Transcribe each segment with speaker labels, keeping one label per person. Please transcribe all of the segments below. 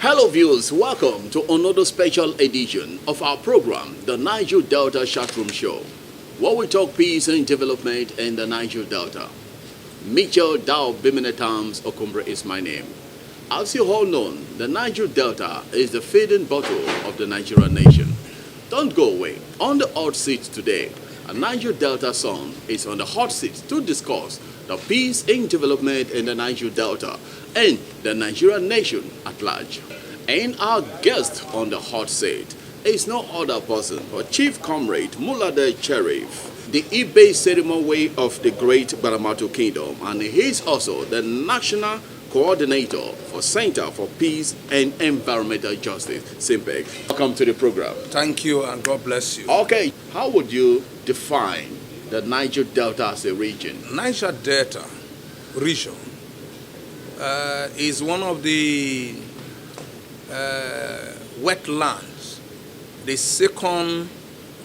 Speaker 1: Hello viewers, welcome to another special edition of our program, the Niger Delta Chatroom Show, where we talk peace and development in the Niger Delta. Mitchell Dow Biminetams Okumbre is my name. As you all know, the Niger Delta is the feeding bottle of the Nigerian nation. Don't go away. On the hot seat today, a Niger Delta son is on the hot seat to discuss the peace and development in the Niger Delta and the Nigerian nation at large. And our guest on the hot seat is no other person but Chief Comrade Mulade Sheriff, the Ibe ceremony of the Great Baramatu Kingdom, and he is also the National Coordinator for Center for Peace and Environmental Justice, SIMPEC. Welcome to the program.
Speaker 2: Thank you and God bless you.
Speaker 1: Okay, how would you define the Niger Delta as a region?
Speaker 2: Niger Delta region is one of the wetlands, the second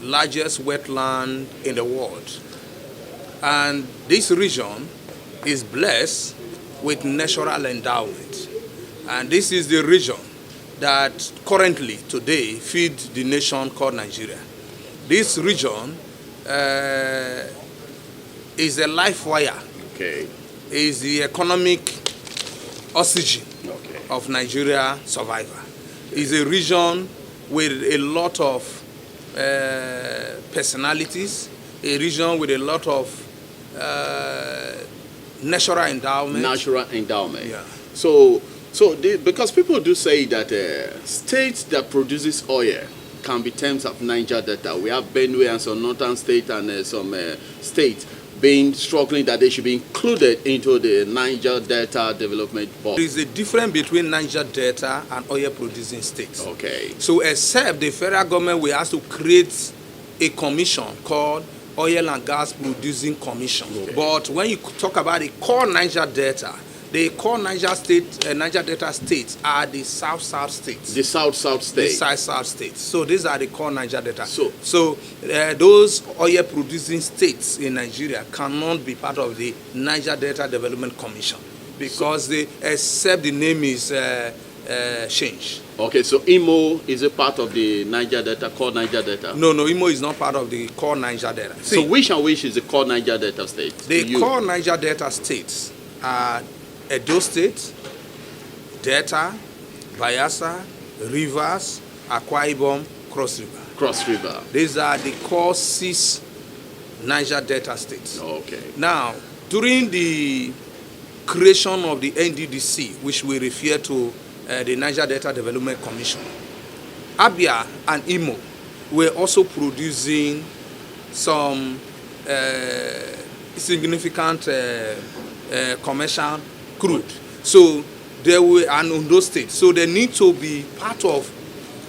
Speaker 2: largest wetland in the world. And this region is blessed with natural endowment. And this is the region that currently, today, feeds the nation called Nigeria. This region is a life wire.
Speaker 1: Okay.
Speaker 2: Is the economic oxygen
Speaker 1: Okay.
Speaker 2: of Nigeria survival. Is a region with a lot of personalities, a region with a lot of natural endowment.
Speaker 1: Natural endowment.
Speaker 2: Yeah.
Speaker 1: Because people do say that states that produces oil can be terms of Niger Delta. We have Benue and some northern states and some states being struggling that they should be included into the Niger Delta Development Board.
Speaker 2: There is a difference between Niger Delta and oil producing states.
Speaker 1: Okay.
Speaker 2: So except the federal government will have to create a commission called Oil and Gas Producing Commission.
Speaker 1: Okay.
Speaker 2: But when you talk about the core Niger Delta, the core Niger Delta states are the South states.
Speaker 1: The South states.
Speaker 2: The South states. So these are the core Niger Delta.
Speaker 1: So
Speaker 2: those oil producing states in Nigeria cannot be part of the Niger Delta Development Commission because except the name is changed.
Speaker 1: Okay, so Imo is a part of the Niger Delta, core Niger Delta?
Speaker 2: No, Imo is not part of the core Niger Delta.
Speaker 1: So which and which is the core Niger Delta state?
Speaker 2: The core Niger Delta states are Edo State, Delta, Bayelsa, Rivers, Akwa Ibom, Cross River.
Speaker 1: Cross River.
Speaker 2: These are the core 6 Niger Delta states.
Speaker 1: Okay.
Speaker 2: Now, during the creation of the NDDC, which we refer to the Niger Delta Development Commission, Abia and Imo were also producing some significant commercial crude. So they were an Ondo state. So they need to be part of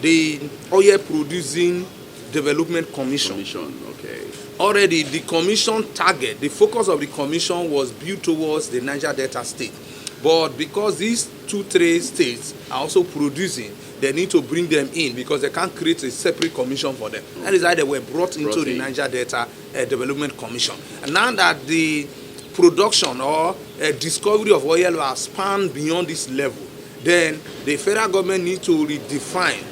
Speaker 2: the Oil Producing Development Commission.
Speaker 1: Okay.
Speaker 2: Already the commission target, the focus of the commission was built towards the Niger Delta state. But because these 2-3 states are also producing, they need to bring them in because they can't create a separate commission for them. That is why they were brought into the Niger Delta Development Commission. And now that the production or discovery of oil has spanned beyond this level, then the federal government needs to redefine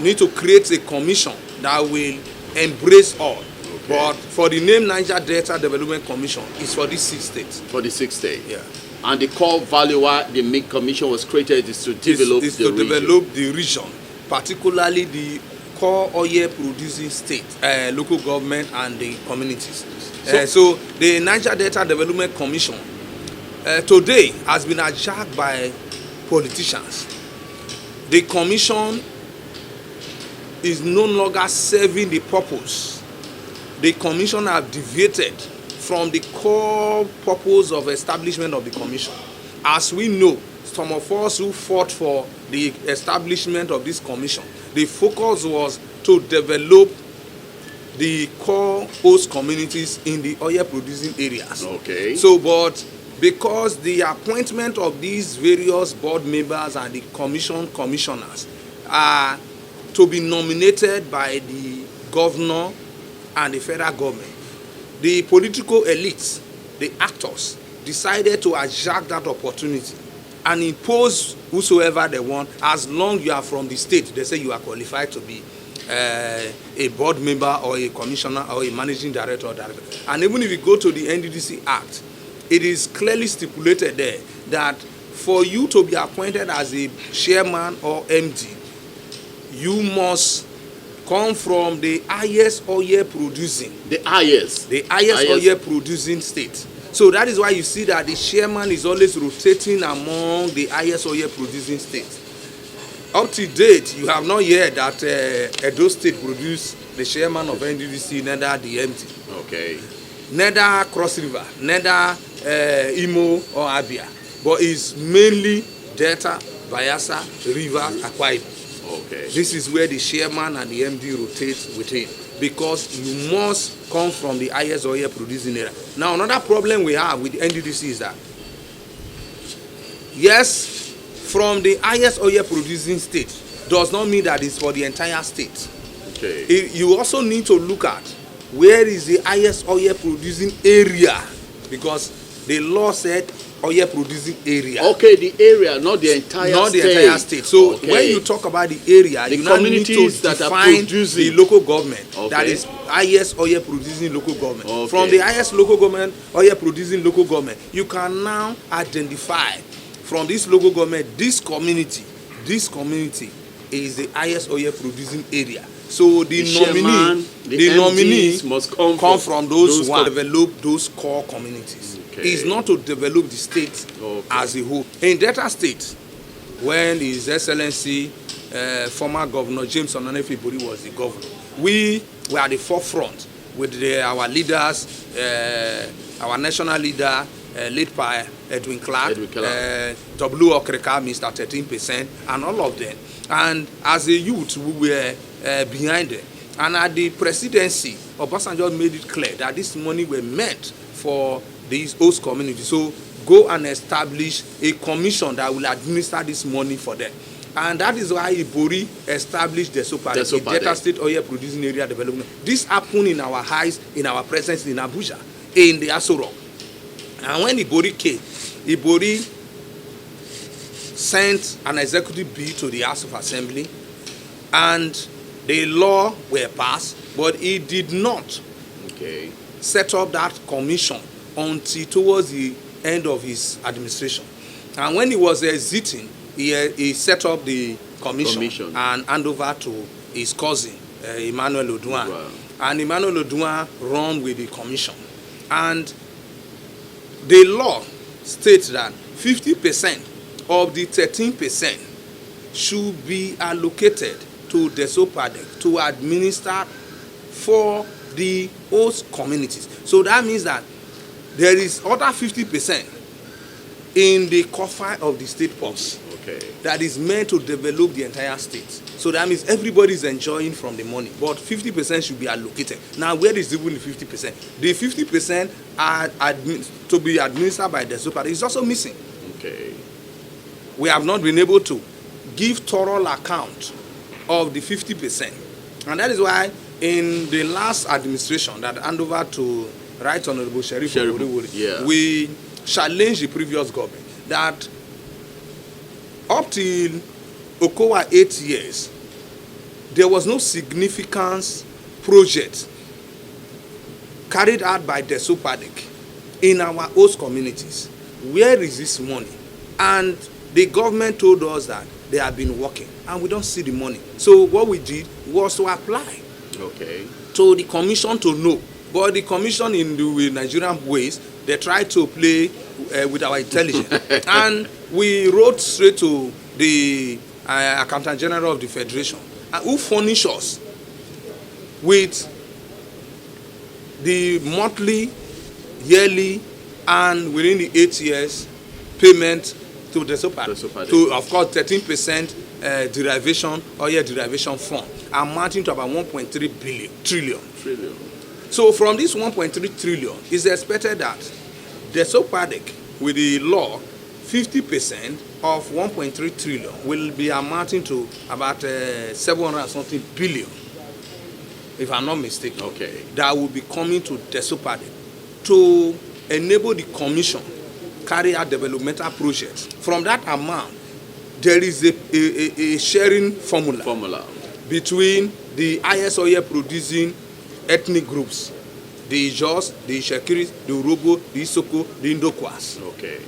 Speaker 2: need to create a commission that will embrace all. Okay. But for the name Niger Delta Development Commission, it's for these 6 states.
Speaker 1: For the 6 states?
Speaker 2: Yeah.
Speaker 1: And the core value why the MIG commission was created is to develop
Speaker 2: the region, particularly the core oil producing states, local government and the communities. So the Niger Delta Development Commission today has been hijacked by politicians. The commission is no longer serving the purpose. The commission have deviated from the core purpose of establishment of the commission. As we know, some of us who fought for the establishment of this commission, the focus was to develop the core host communities in the oil producing areas.
Speaker 1: Okay.
Speaker 2: So, but because the appointment of these various board members and the commissioners are to be nominated by the governor and the federal government, the political elites, the actors, decided to hijack that opportunity and impose whosoever they want, as long you are from the state. They say you are qualified to be a board member or a commissioner or a managing director or director. And even if you go to the NDDC Act, it is clearly stipulated there that for you to be appointed as a chairman or MD, you must come from the highest oil producing.
Speaker 1: The highest
Speaker 2: oil producing state. So that is why you see that the chairman is always rotating among the highest oil producing states. Up to date, you have not heard that Edo State produced the chairman of NDDC, neither the MD.
Speaker 1: Okay.
Speaker 2: Neither Cross River, neither Imo or Abia, but it's mainly Delta, Bayelsa, Rivers, Akwa Ibom.
Speaker 1: Okay.
Speaker 2: This is where the chairman and the MD rotate within, because you must come from the highest oil producing area. Now, another problem we have with the NDDC is that, yes, from the highest oil producing state does not mean that it's for the entire state.
Speaker 1: Okay.
Speaker 2: You also need to look at where is the highest oil producing area, because the law said oil producing area.
Speaker 1: Okay, the area, not the entire state.
Speaker 2: Not the entire state. So
Speaker 1: okay,
Speaker 2: when you talk about the area,
Speaker 1: the
Speaker 2: you now need to
Speaker 1: that
Speaker 2: define
Speaker 1: are producing
Speaker 2: the local government.
Speaker 1: Okay.
Speaker 2: That is highest oil producing local government.
Speaker 1: Okay.
Speaker 2: From the highest local government, oil producing local government, you can now identify from this local government, this community is the highest oil producing area. So the nominee
Speaker 1: must
Speaker 2: come from those who develop those core communities. Okay. It's not to develop the state as a whole. In Delta State, when His Excellency former Governor James Onanefe Ibori was the governor, we were at the forefront with our leaders, our national leader, led by Edwin Clark, W. Okreka, Mr. 13%, and all of them. And as a youth, we were behind them. And at the presidency, Obasanjo made it clear that this money were meant for these host communities. So go and establish a commission that will administer this money for them. And that is why Ibori established the Delta State Oil Producing Area Development. This happened in our eyes, in our presence in Abuja, in the Aso Rock. And when Ibori came, Ibori sent an executive bill to the House of Assembly, and the law were passed, but he did not set up that commission until towards the end of his administration. And when he was exiting, he set up the commission and hand over to his cousin, Emmanuel Oduan. Wow. And Emmanuel Oduan run with the commission. And the law states that 50% of the 13% should be allocated to the SOPADEC to administer for the host communities. So that means that there is other 50% in the coffer of the state purse that is meant to develop the entire state. So that means everybody is enjoying from the money, but 50% should be allocated. Now, where is even the 50%? The 50% are to be administered by the SOPADEC is also missing.
Speaker 1: Okay.
Speaker 2: We have not been able to give thorough account of the 50%. And that is why in the last administration that handed over to Right Honorable Sheriff, we challenged the previous government that up till Okowa 8 years, there was no significant project carried out by the SOPADEC in our host communities. Where is this money? And the government told us that they have been working, and we don't see the money. So what we did was to apply to the commission to know. But the commission in the Nigerian ways, they tried to play with our intelligence. And we wrote straight to the Accountant General of the Federation, who furnished us with the monthly, yearly, and within the 8 years payment to the SOPADEC. To, of course, 13% derivation or derivation fund, amounting to about 1.3 trillion. So from this 1.3 trillion, it's expected that the SOPADEC, with the law, 50% of 1.3 trillion will be amounting to about 700 and something billion, if I'm not mistaken. That will be coming to the SOPADEC to enable the commission carry out developmental projects. From that amount, there is a sharing formula between the highest oil producing ethnic groups, the Ijos, the Ishekiris, the Urobo, the Isoko, the Indokwas.
Speaker 1: Okay.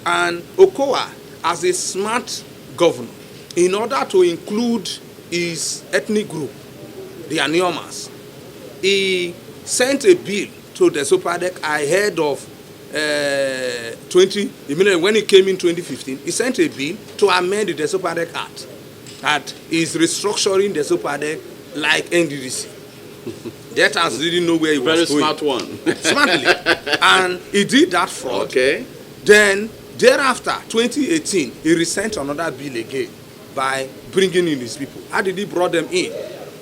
Speaker 2: And Okowa, as a smart governor, in order to include his ethnic group, the Aniomas, he sent a bill to the Sopadek ahead of when he came in 2015, he sent a bill to amend the Sopadek Act that is restructuring the Sopadek like NDDC. That has really know where he was going.
Speaker 1: Very smart one.
Speaker 2: Smartly. And he did that fraud.
Speaker 1: Okay.
Speaker 2: Then, thereafter, 2018, he resent another bill again by bringing in his people. How did he brought them in?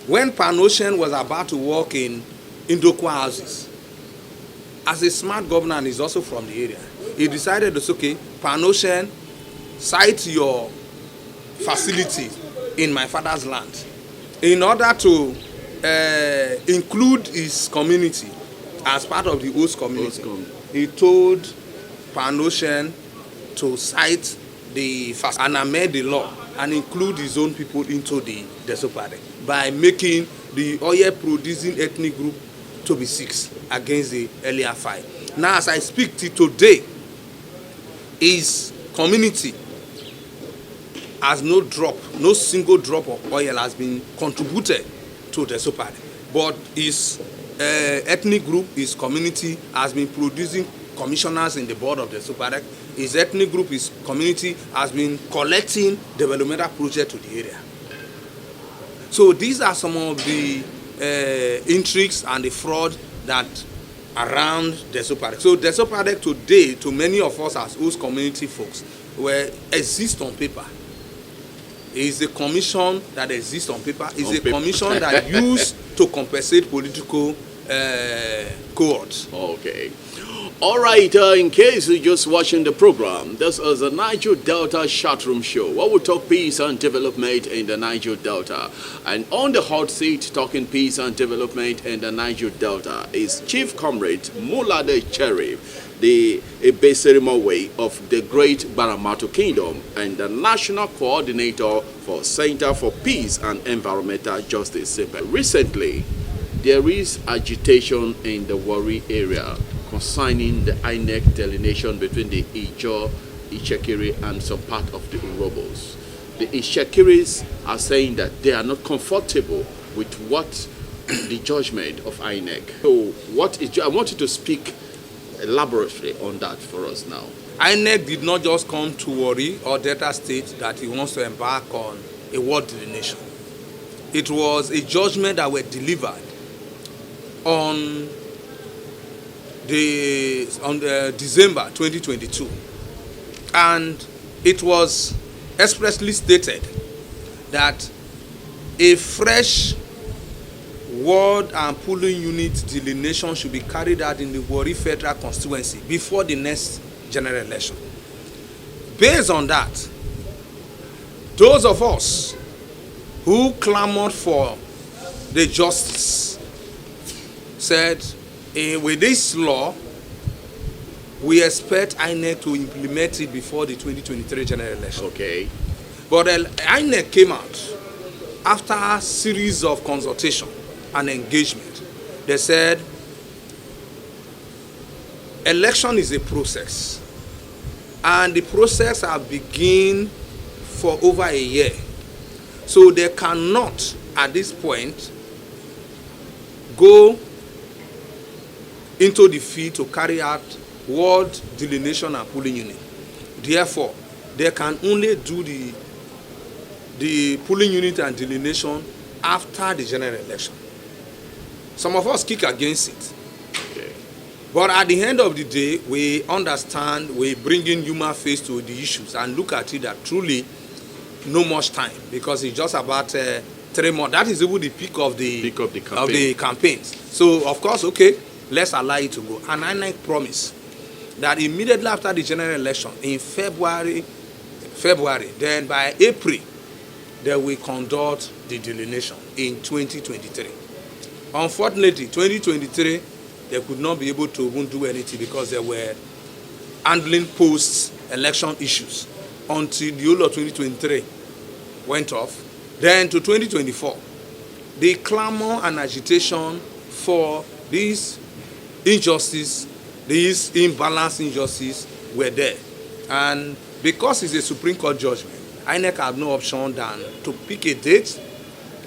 Speaker 2: When Panoshen was about to work in Indokwa houses, as a smart governor and he's also from the area, he decided to say, okay, Panoshen, site your facility in my father's land. In order to include his community as part of the host community, he told Panoshen to cite the and amend the law and include his own people into the Desopade by making the oil producing ethnic group to be 6 against the earlier 5. Now, as I speak to today, his community has no single drop of oil has been contributed to the Desopade. But his ethnic group, his community has been producing commissioners in the board of the Desopade. His ethnic group, his community has been collecting developmental projects to the area. So these are some of the intrigues and the fraud that around Desopade. So Desopade today, to many of us as host community folks, exist on paper. Is a commission that exists on paper. Is a commission that used to compensate political cohorts.
Speaker 1: Okay. All right, in case you're just watching the program, this is the Niger Delta Chatroom show, where we talk peace and development in the Niger Delta. And on the hot seat, talking peace and development in the Niger Delta is Chief Comrade Mulade Sheriff, the Ebeserimowe of the Great Baramato Kingdom and the National Coordinator for Center for Peace and Environmental Justice. Recently, there is agitation in the Warri area concerning the INEC delineation between the Ijo, Ishekiri, and some part of the Urobos. The Ishekiris are saying that they are not comfortable with what the judgment of INEC. So, I want you to speak elaborately on that for us now.
Speaker 2: INEC did not just come to Warri or Delta State that he wants to embark on a world delineation. It was a judgment that were delivered on December 2022, and it was expressly stated that a fresh ward and polling unit delineation should be carried out in the Warri Federal Constituency before the next general election. Based on that, those of us who clamored for the justice said, with this law, we expect INEC to implement it before the 2023 general election.
Speaker 1: Okay.
Speaker 2: But INEC came out after a series of consultation and engagement. They said, election is a process, and the process has begun for over a year. So they cannot, at this point, go into the field to carry out ward delineation and polling unit. Therefore, they can only do the polling unit and delineation after the general election. Some of us kick against it.
Speaker 1: Okay.
Speaker 2: But at the end of the day, we understand, we bring in human face to the issues and look at it that truly no much time, because it's just about 3 months. That is even the peak of the campaigns. So, of course, okay, let's allow it to go. And INEC promised that immediately after the general election, in February, then by April, they will conduct the delineation in 2023. Unfortunately, 2023, they could not be able to even do anything because there were handling post-election issues until the whole of 2023 went off. Then to 2024, the clamor and agitation for these injustice, these imbalanced injustice were there. And because it's a Supreme Court judgment, INEC had no option than to pick a date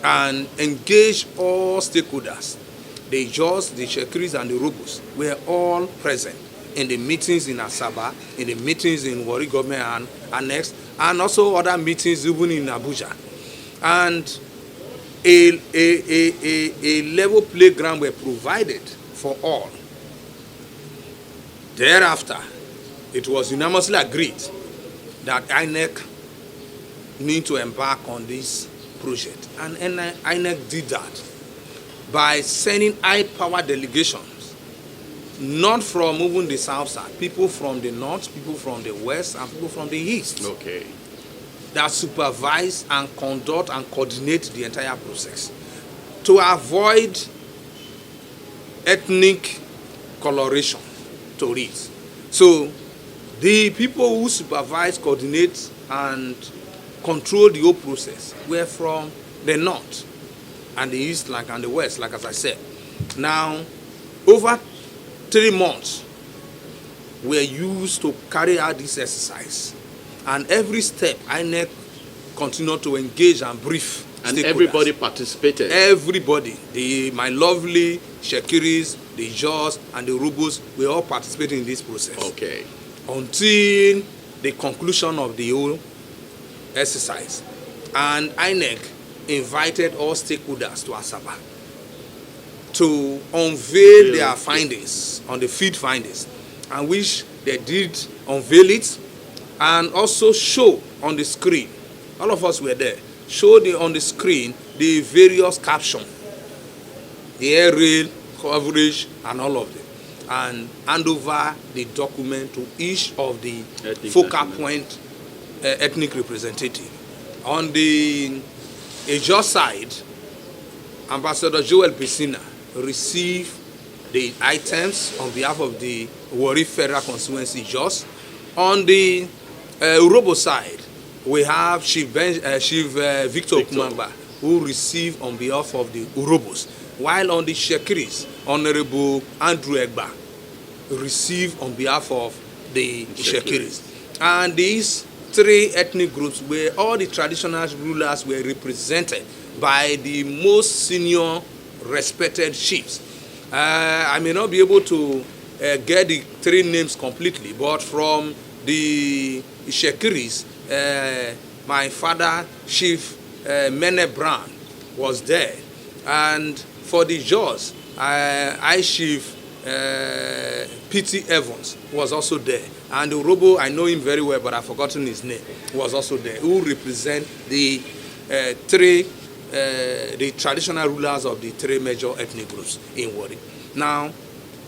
Speaker 2: and engage all stakeholders. The judges, the Shekris, and the Robos were all present in the meetings in Asaba, in the meetings in Warri Government and Annex, and also other meetings even in Abuja. And a level playground were provided for all. Thereafter, it was unanimously agreed that INEC need to embark on this project. And INEC did that by sending high-power delegations, not from even the south side, people from the north, people from the west, and people from the east.
Speaker 1: Okay.
Speaker 2: That supervise and conduct and coordinate the entire process to avoid ethnic coloration to it. So the people who supervise, coordinate, and control the whole process were from the north and the east, and the west, like as I said. Now, over 3 months were used to carry out this exercise. And every step, INEC continued to engage and brief.
Speaker 1: And everybody participated.
Speaker 2: Everybody, my lovely Shekiris, the Jaws, and the Rubos were all participating in this process.
Speaker 1: Okay.
Speaker 2: Until the conclusion of the whole exercise. And INEC invited all stakeholders to Asaba to unveil their findings on the field findings, and which they did unveil it, and also show on the screen, all of us were there, show on the screen the various captions, the air rail coverage, and all of them, and hand over the document to each of the focal point ethnic representative. On the Ajo side, Ambassador Joel Piscina received the items on behalf of the Warri Federal Constituency Jos. On the Urobo side, we have Chief Victor Kumamba, who received on behalf of the Urobos, while on the Shekiris, Honorable Andrew Egba received on behalf of the Shekiris. And these 3 ethnic groups where all the traditional rulers were represented by the most senior respected chiefs. I may not be able to get the 3 names completely, but from the Shekiris, my father, Chief Mene Brown, was there. And for the Jaws, Chief P.T. Evans was also there. And the Urobo, I know him very well, but I've forgotten his name, was also there, who represent the 3 the traditional rulers of the 3 major ethnic groups in Warri. Now,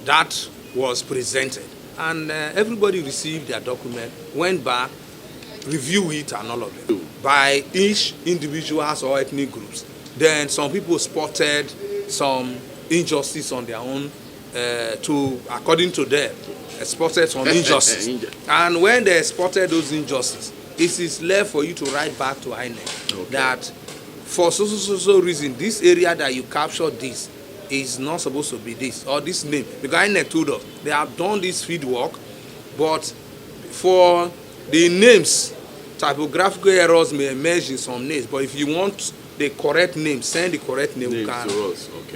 Speaker 2: that was presented, and everybody received their document, went back, reviewed it, and all of it, by each individuals or ethnic groups. Then some people spotted some injustice on their own, according to them, spotted some injustice. And when they spotted those injustices, it is left for you to write back to INEC that for so reason, this area that you captured this is not supposed to be this or this name. Because INEC told us they have done this field work, but for the names, typographical errors may emerge in some names. But if you want the correct name, send the correct name. We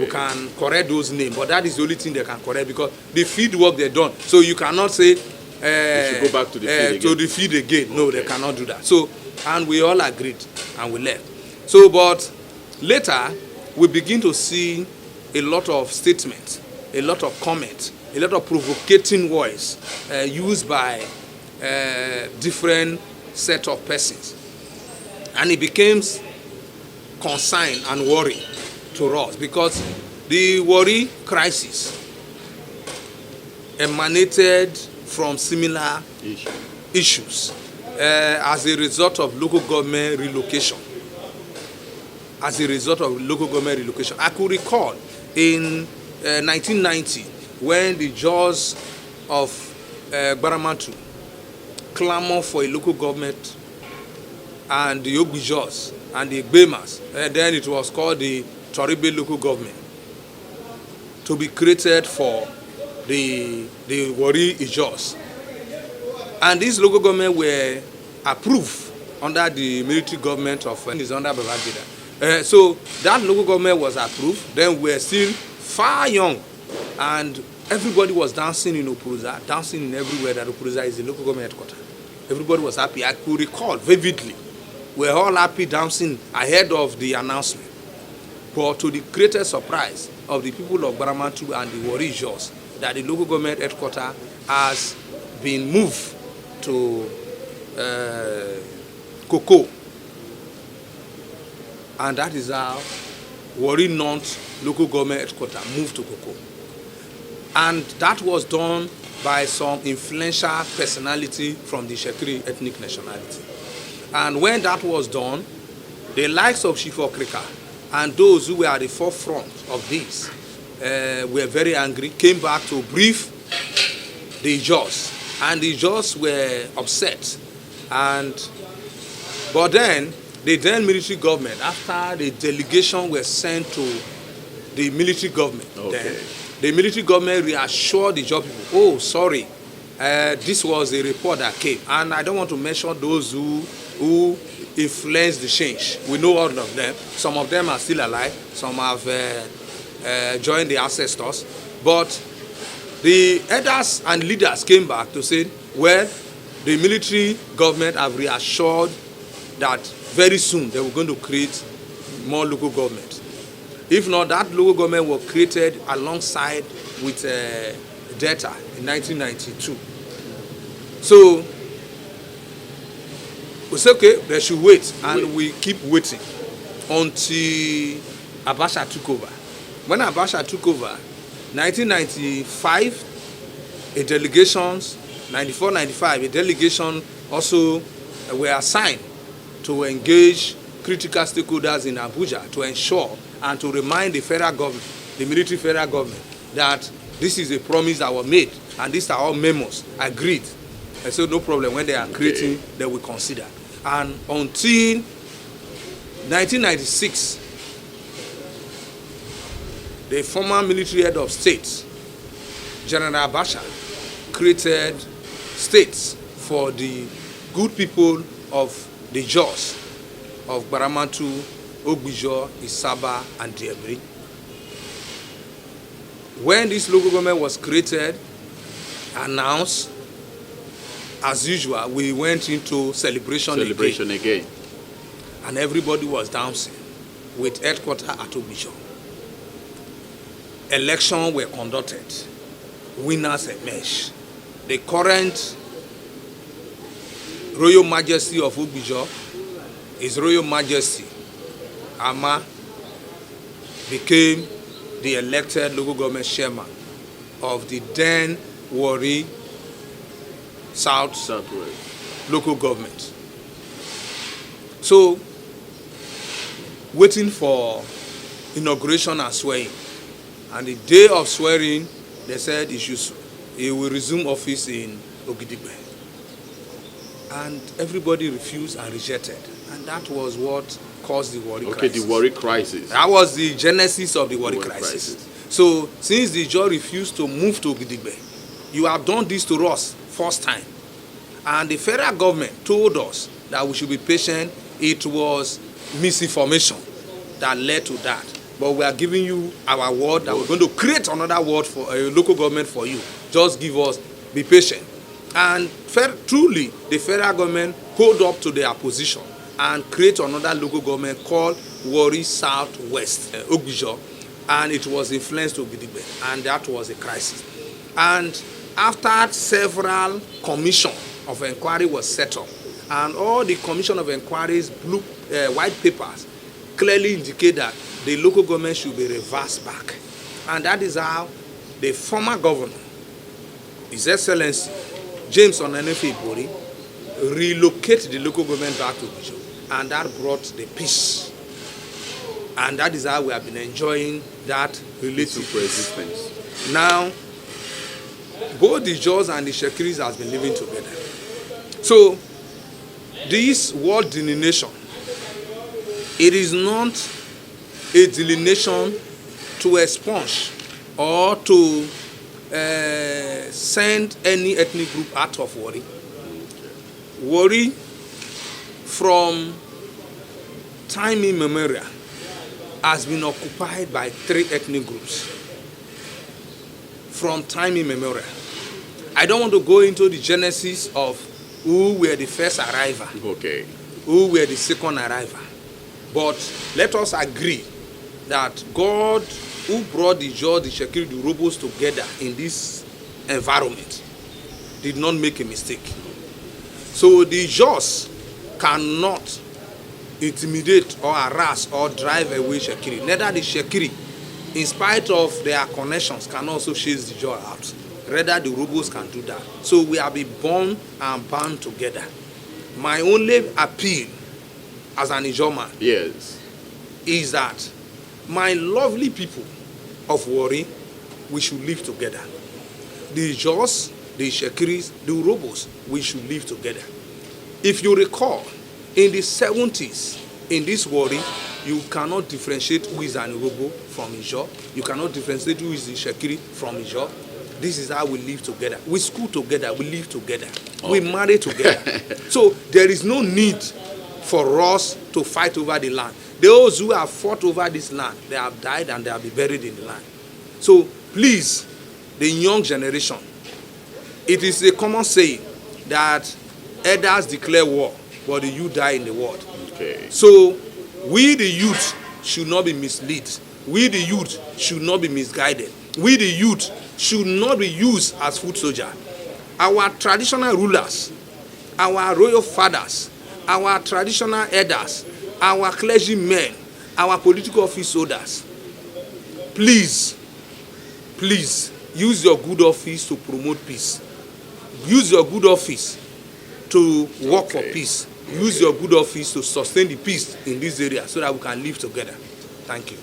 Speaker 2: can correct those names. But that is the only thing they can correct, because the field work they've done. So you cannot say
Speaker 1: go back to the
Speaker 2: field again. No, they cannot do that. So, and we all agreed and we left. So, but later we begin to see a lot of statements, a lot of comments, a lot of provocating words used by different set of persons, and it becomes concern and worry to us, because the Warri crisis emanated from similar issues as a result of local government relocation. I could recall in 1990 when the Jaws of Baramantu clamor for a local government, and the Ogbijos and the Egbemas, and then it was called the Toribe local government, to be created for the Warri Ijos. And these local government were approved under the military government of under Babangida. So that local government was approved. Then we were still far young, and everybody was dancing in Opuruza, dancing in everywhere that Opuruza is the local government headquarters. Everybody was happy. I could recall vividly. We were all happy dancing ahead of the announcement. But to the greatest surprise of the people of Baramantu and the Warri Ijos, that the local government headquarters has been moved to Koko. And that is how Warri North local government headquarters moved to Koko. And that was done by some influential personality from the Shekiri ethnic nationality. And when that was done, the likes of Chief Okrika and those who were at the forefront of this were very angry, came back to brief the Ijos. And the Ijos were upset. But then, the then military government, after the delegation were sent to the military government, then the military government reassured the Ijaw people, oh, sorry, this was a report that came. And I don't want to mention those who influenced the change. We know all of them. Some of them are still alive. Some have joined the ancestors. But the elders and leaders came back to say, well, the military government have reassured that very soon they were going to create more local governments. If not, that local government was created alongside with Delta in 1992. So we say, okay, they should wait, and we keep waiting until Abacha took over. When Abacha took over, 1995, a delegation, 94-95, a delegation also were assigned to engage critical stakeholders in Abuja to ensure and to remind the federal government, the military federal government, that this is a promise that was made, and these are all memos agreed. And so no problem, when they are creating, they will consider. And until 1996, the former military head of state, General Abacha, created states for the good people of the Jos of Baramantu, Ogbijo, Isaba, and Diebri. When this local government was created, announced, as usual, we went into celebration again. And everybody was dancing with headquarters at Ogbijo. Elections were conducted. Winners emerged. The current Royal Majesty of Ogbijo, His Royal Majesty Ama, became the elected local government chairman of the then Warri Southwest local government. So, waiting for inauguration and swearing. And the day of swearing, they said he will resume office in Ogidigbe. And everybody refused and rejected. And that was what caused the Warri crisis.
Speaker 1: Okay, the Warri crisis.
Speaker 2: That was the genesis of the Warri crisis. So, since the Ijaw refused to move to Ogidigbe, you have done this to us first time. And the federal government told us that we should be patient. It was misinformation that led to that. But we are giving you our word that we're going to create another word for a local government for you. Just give us, be patient. And truly, the federal government hold up to their position and create another local government called Warri Southwest, Ogbijo, and it was influenced to Ogidigbe, and that was a crisis. And after several commission of inquiry was set up, and all the commission of inquiries, white papers, clearly indicate that the local government should be reversed back. And that is how the former governor, His Excellency James Onanefe Ibori, relocated the local government back to Ogbijo. And that brought the peace. And that is how we have been enjoying that relative resistance. Now, both the Jaws and the Shekiris has been living together. So this word delineation, it is not a delineation to expunge or to send any ethnic group out of Warri. Warri, from time immemorial, has been occupied by 3 ethnic groups. From time immemorial. I don't want to go into the genesis of who were the first arrival,
Speaker 1: Okay.
Speaker 2: who were the second arrival. But let us agree that God, who brought the Jaws, the Shekiri, the Robos together in this environment, did not make a mistake. So the Jaws cannot intimidate or harass or drive away Shekiri. Neither the Shekiri, in spite of their connections, can also chase the Jaws out. Rather, the Robos can do that. So we have been born and bound together. My only appeal as an Ijaw,
Speaker 1: Yes.
Speaker 2: is that my lovely people of Warri, we should live together. The Jaws, the Shekiris, the Robos, we should live together. If you recall, in the 70s, in this Warri, you cannot differentiate who is an Robo from Ijaw. You cannot differentiate who is the Shekiri from Ijaw. This is how we live together. We school together, we live together. Okay. We marry together. So there is no need for us to fight over the land. Those who have fought over this land, they have died and they have been buried in the land. So please, the young generation, it is a common saying that elders declare war, but the youth die in the world.
Speaker 1: Okay.
Speaker 2: So we the youth should not be misled. We the youth should not be misguided. We the youth should not be used as foot soldier. Our traditional rulers, our royal fathers, our traditional elders, our clergymen, our political office holders, please use your good office to promote peace. Use your good office to work for peace. Use your good office to sustain the peace in this area so that we can live together. Thank you.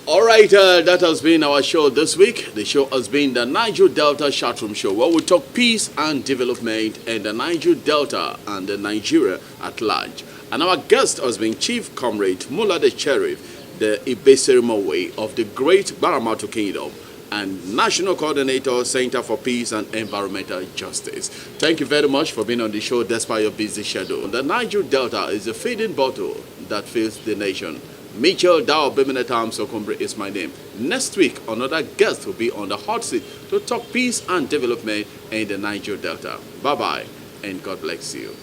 Speaker 1: All right, that has been our show this week. The show has been the Niger Delta Chatroom Show, where we talk peace and development in the Niger Delta and the Nigeria at large. And our guest has been Chief Comrade Mulade Sheriff, the Ibeserimowe of the Great Baramatu Kingdom, and National Coordinator, Center for Peace and Environmental Justice. Thank you very much for being on the show despite your busy schedule. The Niger Delta is a feeding bottle that fills the nation. Mitchell Dao Bemenetam Sokombre is my name. Next week, another guest will be on the hot seat to talk peace and development in the Niger Delta. Bye-bye, and God bless you.